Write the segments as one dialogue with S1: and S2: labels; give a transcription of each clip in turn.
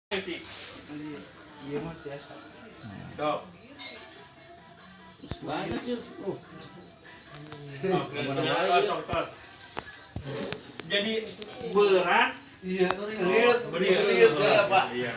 S1: Iya mah biasa.
S2: Dok.
S3: Banyak ya.
S2: Jadi berat.
S1: Iya, lihat, lihat saya Pak.
S2: Iya.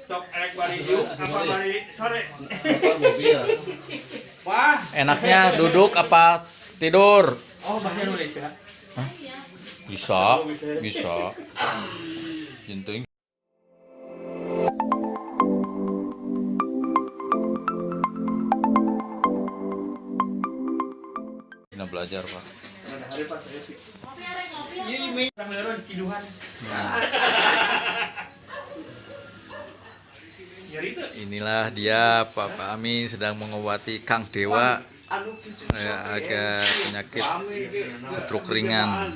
S2: Sok erek bari yuk apa bari sore? Wah,
S4: Enaknya duduk apa tidur?
S2: oh bahasa Indonesia.
S4: Bisa. Jenting. Kita belajar, Pak.
S2: Ada hari Pak saya sih.
S1: Iya, ini
S2: Orang leureun kiduhan. Nyari teu?
S4: Inilah dia Pak Amin sedang mengobati Kang Dewa
S1: anu
S4: agak penyakit stroke ringan.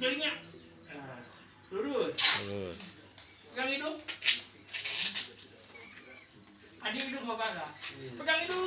S2: Jadinya. Lurus. Pegang hidung. Adik hidung apa enggak? Pegang hidung.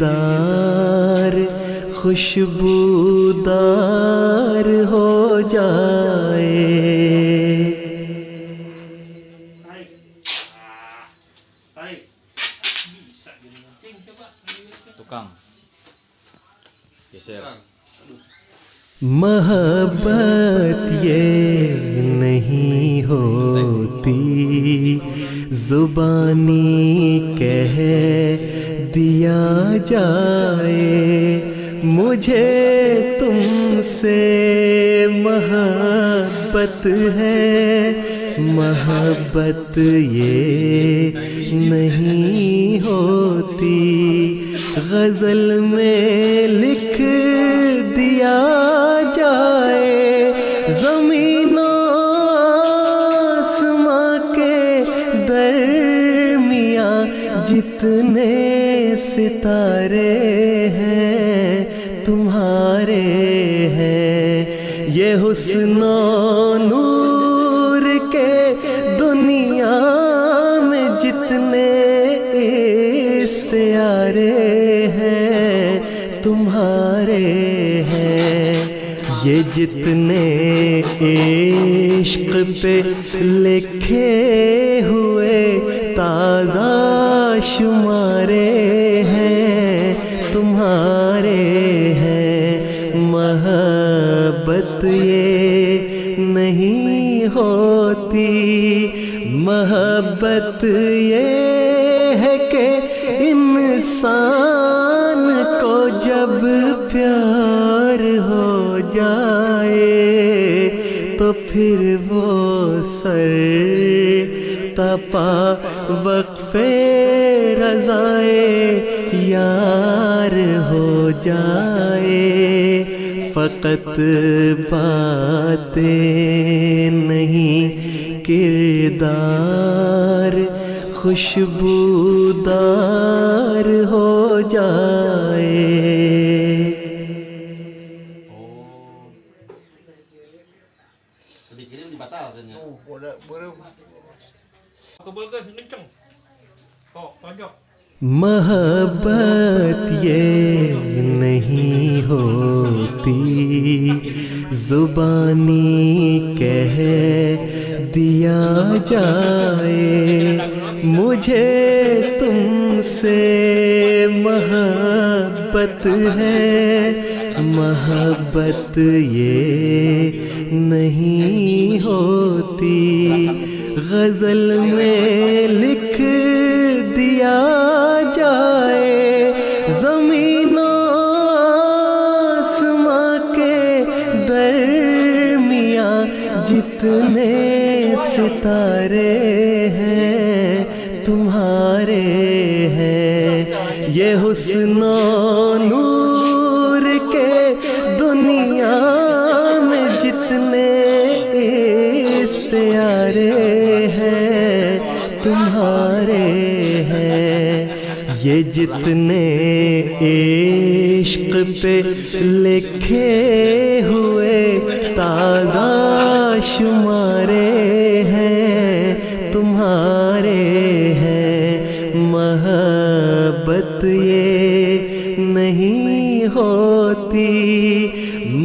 S5: کردار خوشبودار ہو جائے.
S2: Tarik. Tarik. Bisa jadi mancing. Coba.
S4: Tukang. Geser.
S5: محبت یہ نہیں ہوتی زبانی کہہ دیا جائے مجھے تم سے محبت ہے. محبت یہ نہیں ہوتی غزل میں لکھ دیا جائے. زمین و آسماں کے درمیاں جتنے ستارے ہیں تمہارے ہیں. یہ حسن و نور کے دنیا میں جتنے استعارے ہیں تمہارے ہیں. یہ جتنے عشق پہ لکھے ہوئے تازہ شمارے ہیں تمہارے ہیں. محبت یہ نہیں ہوتی محبت یہ ہے کہ انسان کو جب پیار ہو جائے تو پھر وہ سر تپا وقفے رضائے یار ہو جائے. فقط باتیں نہیں کردار خوشبودار ہو جائے.
S3: Sedikit ini batal katanya.
S1: Oh, boleh.
S2: Kebal kan kenceng. Kok pojok.
S5: محبت یہ نہیں ہوتی زبانی کہہ دیا جائے مجھے تم سے محبت ہے. محبت یہ نہیں ہوتی غزل میں لکھ دیا جائے. زمین و آسماں کے درمیاں جتنے ستارے ہیں تمہارے ہیں. یہ حسن و نور کے دنیا میں جتنے استعارے ہیں تمہارے ہیں. یہ جتنے عشق پہ لکھے ہوئے تازہ شمارے ہیں تمہارے ہیں. محبت یہ نہیں ہوتی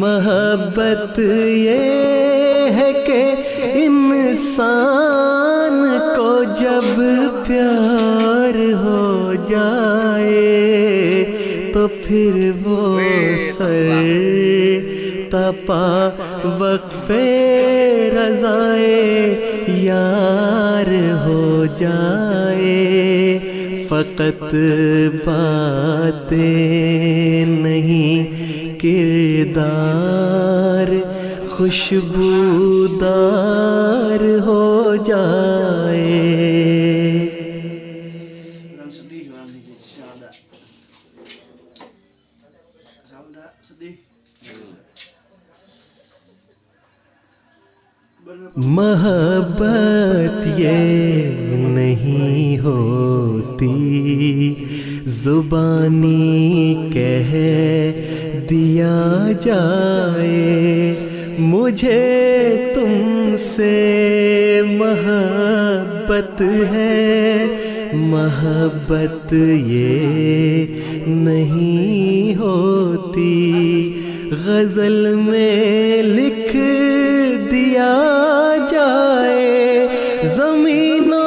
S5: محبت یہ ہے کہ انسان کو جب پیار ہو جائے تو پھر وہ سر تپا وقفے رضائے یار ہو جائے. فقط باتیں نہیں کردار خوشبودار ہو جائے.
S1: Orang sedih orang ini Salda. Salda sedih.
S5: محبت یہ نہیں ہوتی زبانی کہہ دیا جائے مجھے تم سے محبت ہے. محبت یہ نہیں ہوتی غزل میں لکھ دیا جائے زمین و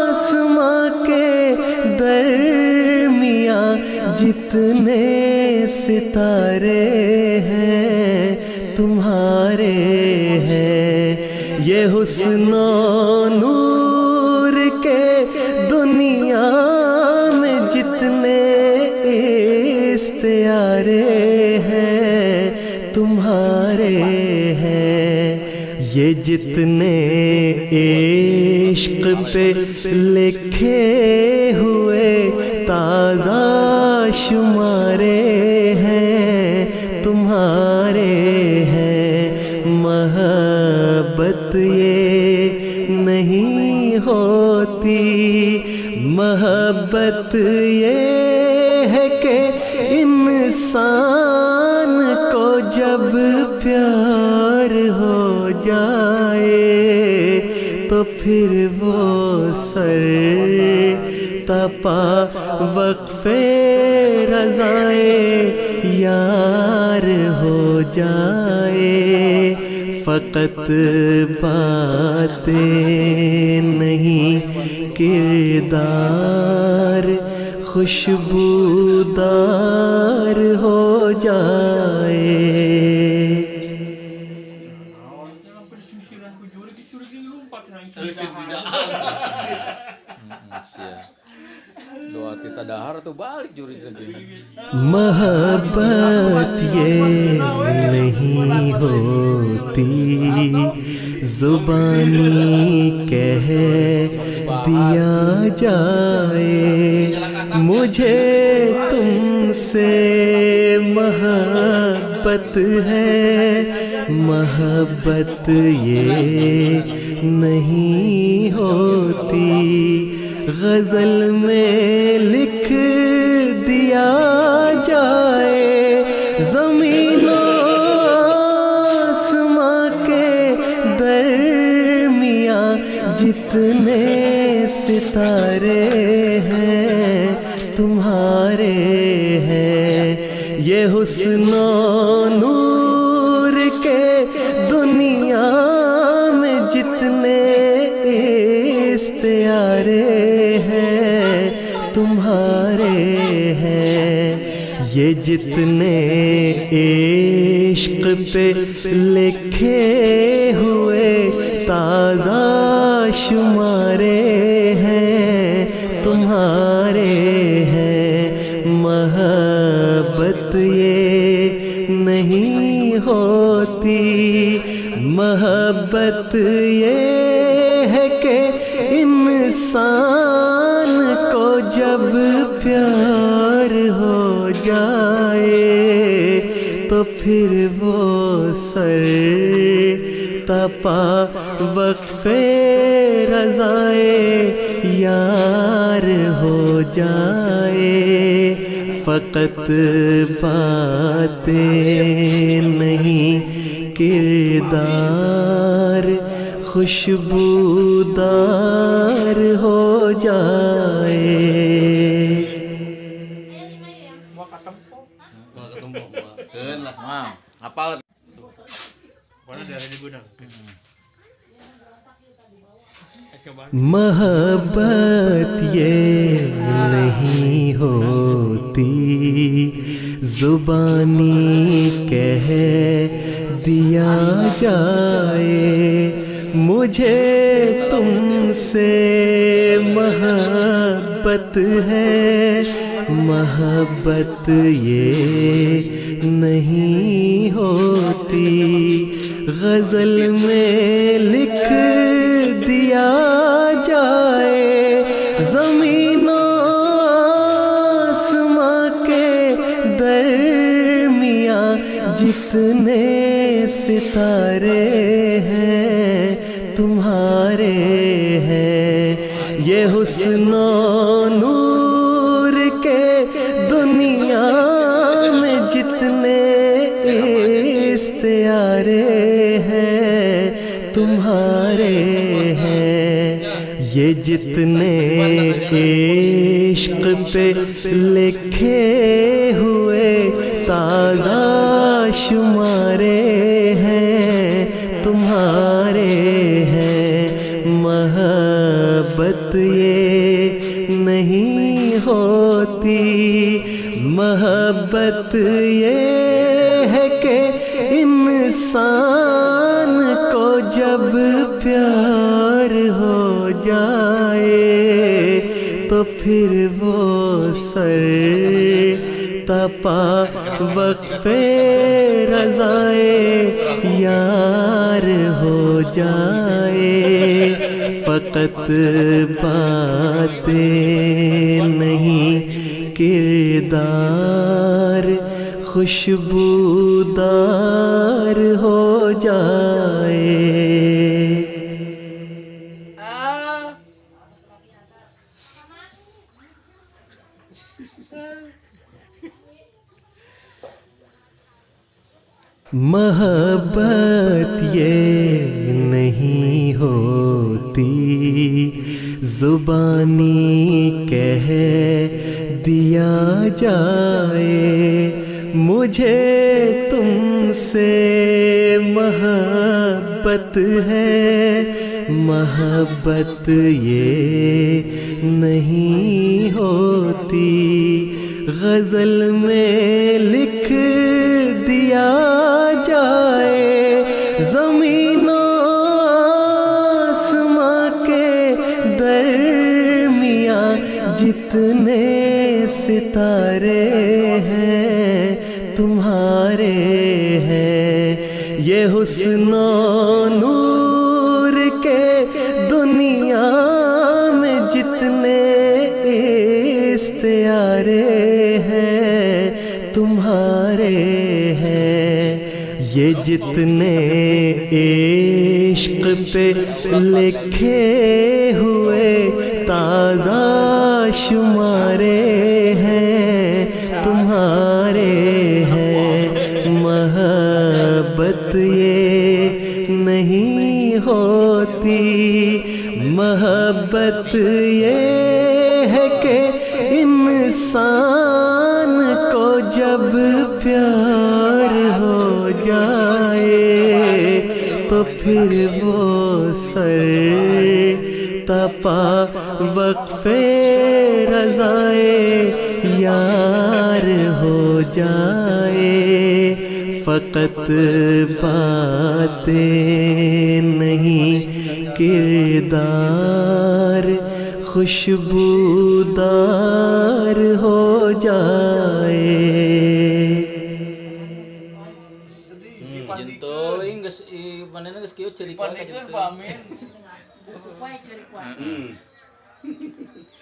S5: آسماں کے درمیاں جتنے ستارے ہیں تمہارے ہیں یہ حسن و نور کے دنیا میں جتنے استعارے ہیں تمہارے ہیں یہ جتنے عشق پہ لکھے ہوئے تازہ شمارے ہیں تمہارے ہیں محبت یہ نہیں ہوتی محبت یہ ہے کہ انسان کو جب پیار ہو جائے تو پھر وہ سر تپا وقفے رضائے یار ہو جائے فقط باتیں نہیں کردار خوشبودار ہو جائے
S4: Doa tita dahar tuh balik juri lagi.
S5: محبت یہ نہیں ہوتی زبانی کہہ دیا جائے مجھے تم سے محبت ہے محبت یہ نہیں ہوتی غزل میں لکھ دیا جائے زمین و آسماں کے درمیاں جتنے ستارے ہیں تمہارے ہیں یہ حسن و نور کے دنیا میں جتنے استعارے ہیں تمہارے ہیں یہ جتنے عشق پہ لکھے ہوئے تازہ شمارے ہیں تمہارے ہیں محبت یہ نہیں ہوتی محبت یہ ہے کہ انسان کو جب پیار ہو جائے تو پھر وہ سر تپا وقفے رضائے یار ہو جائے فقط باتیں نہیں کردار خوشبودار ہو جائے
S4: Hafal.
S2: Pokoknya dari di gudang. Coba.
S5: محبت یہ نہیں ہوتی زبانی کہہ دیا جائے مجھے تم سے محبت ہے محبت یہ نہیں ہوتی غزل میں لکھ دیا جائے زمین و آسماں کے درمیاں جتنے ستارے ہیں تمہارے ہیں یہ حسن و نور کے دنیا میں جتنے استعارے ہیں تمہارے ہیں یہ جتنے عشق پہ لکھے ہوئے تازہ شمارے ہیں تمہارے ہیں محبت یہ نہیں ہوتی محبت یہ ہے کہ انسان کو جب پیار ہو جائے تو پھر وہ سر تپا وقفے رضائے یار ہو جائے فقط باتیں نہیں کردار خوشبودار ہو جائے محبت یہ نہیں ہوتی زبانی کہہ دیا جائے مجھے تم سے محبت ہے محبت یہ نہیں ہوتی غزل میں لکھ دیا جائے زمین و آسماں کے درمیاں جتنے ستارے ہیں تمہارے ہیں یہ حسن و نور کے دنیا میں جتنے استعارے ہیں تمہارے ہیں یہ جتنے عشق پہ لکھے ہوئے تازہ شمارے ہیں تمہارے ہیں محبت یہ نہیں ہوتی محبت یہ ہے کہ انسان کو جب پیار ہو جائے تو پھر وہ سر تپا وقفے رضائے یار ہو جائے فقط باتیں نہیں کردار خوشبودار ہو جائے
S4: Jento geus manehna geus kieu cerita ka gitu.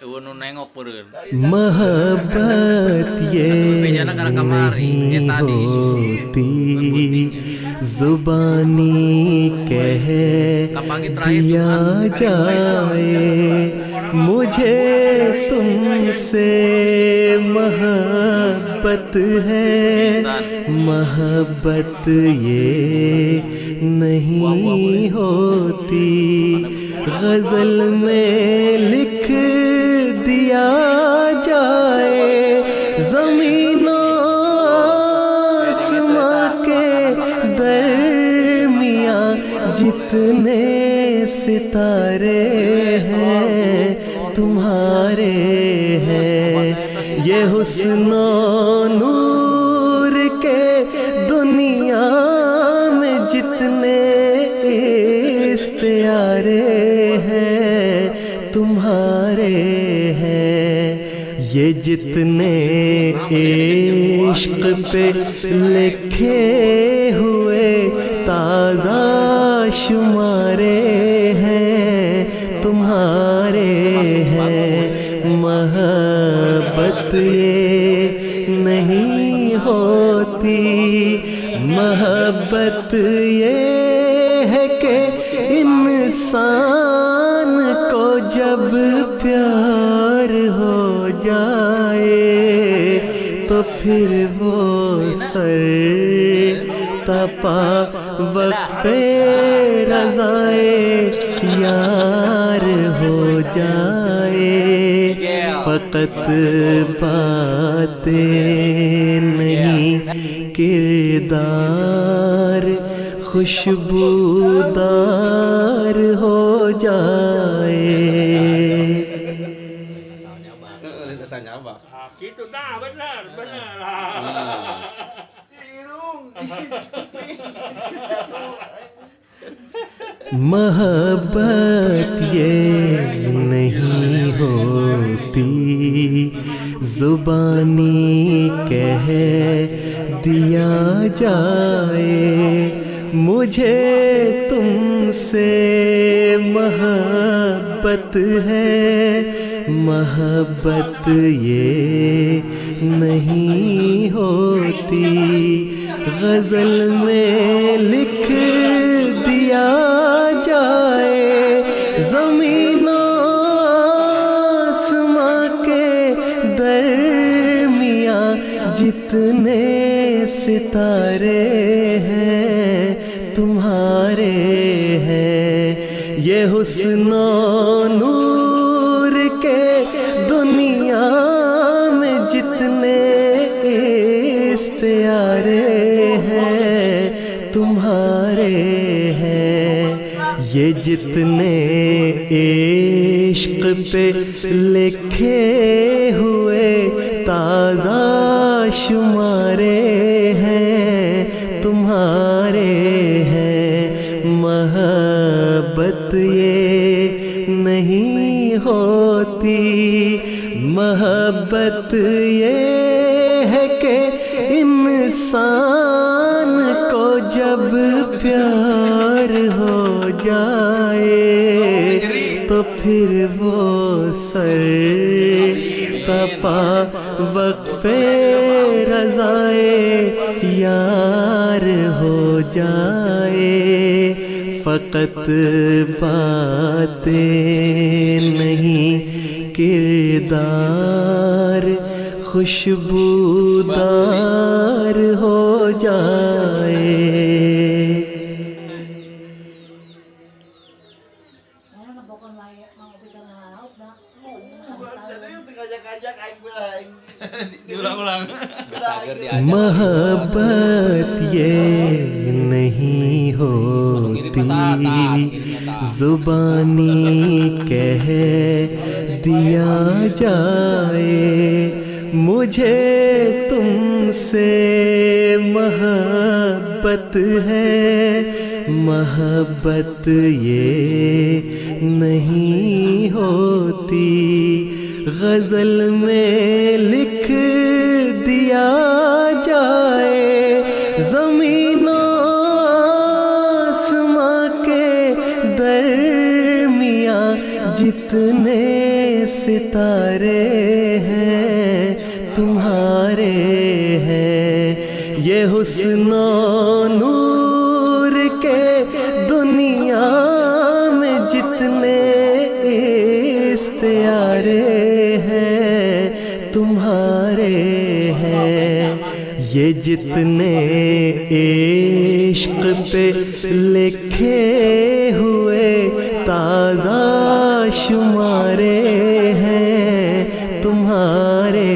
S4: Eueun nu nengok peureun.
S5: محبت یہ نہیں ہوتی زبانی کہہ دیا جائے مجھے تم سے محبت ہے محبت یہ نہیں ہوتی غزل میں لکھ دیا جائے زمین و آسماں کے درمیاں جتنے ستارے ہیں تمہارے ہیں یہ حسن و نور کے دنیا میں جتنے استعارے ہیں تمہارے ہیں یہ جتنے عشق پہ لکھے ہوئے تازہ شمارے ہیں تمہارے ہیں محبت یہ نہیں ہوتی محبت یہ ہے کہ انسان کو جب پیار ہو جائے تو پھر وہ سر تپا وقفے رضائے یار ہو جائے فقط باتیں نہیں کردار خوشبودار ہو jaya.
S3: Rasanya apa?
S2: Ah, gitu dah, benar lah.
S5: محبت یہ نہیں ہوتی زبانی کہہ دیا جائے مجھے تم سے محبت ہے محبت یہ نہیں ہوتی غزل میں لکھ دیا جائے زمین و آسماں کے درمیاں جتنے ستارے ہیں تمہارے ہیں یہ حسن و نور کے دنیا میں جتنے استعارے ہیں تمہارے ہیں یہ جتنے عشق پہ لکھے ہوئے تازہ شمارے ہیں تمہارے ہیں محبت یہ نہیں ہوتی محبت یہ ہے کہ انسان کو جب پیار ہو جائے تو پھر وہ سر تپا وقفے رضائے یار ہو جائے فقط باتیں نہیں کردار خوشبودار ہو جائے محبت یہ نہیں ہوتی زبانی کہہ دیا جائے مجھے تم سے محبت ہے محبت یہ نہیں ہوتی غزل میں لکھ دیا جائے زمین و آسماں کے درمیاں جتنے ستارے ہیں تمہارے ہیں یہ حسن و نور کے دنیا میں جتنے استعارے ہیں تمہارے ہیں یہ جتنے عشق پہ لکھے ہوئے تازہ شمارے ہیں تمہارے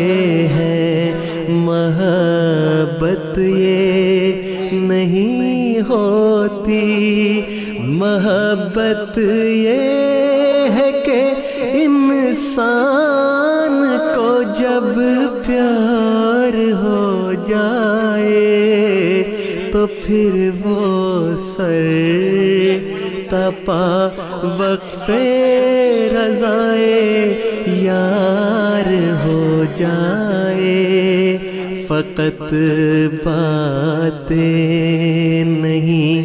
S5: ہیں محبت یہ نہیں ہوتی محبت یہ ہے کہ انسان کو جب پیار ہو جائے تو پھر وہ سر تپا وقفے رضائے یار ہو جائے فقط باتیں نہیں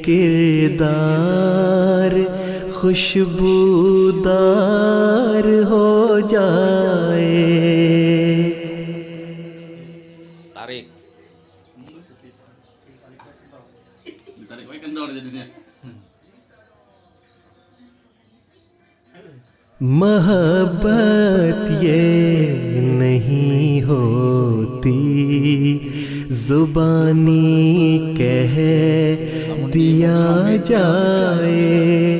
S5: کردار خوشبودار ہو جائے
S3: Tarik. Ditarik wae kendor jadinya.
S5: محبت یہ نہیں ہوتی زبانی کہہ دیا جائے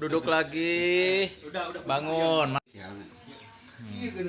S4: Duduk lagi. Bangun.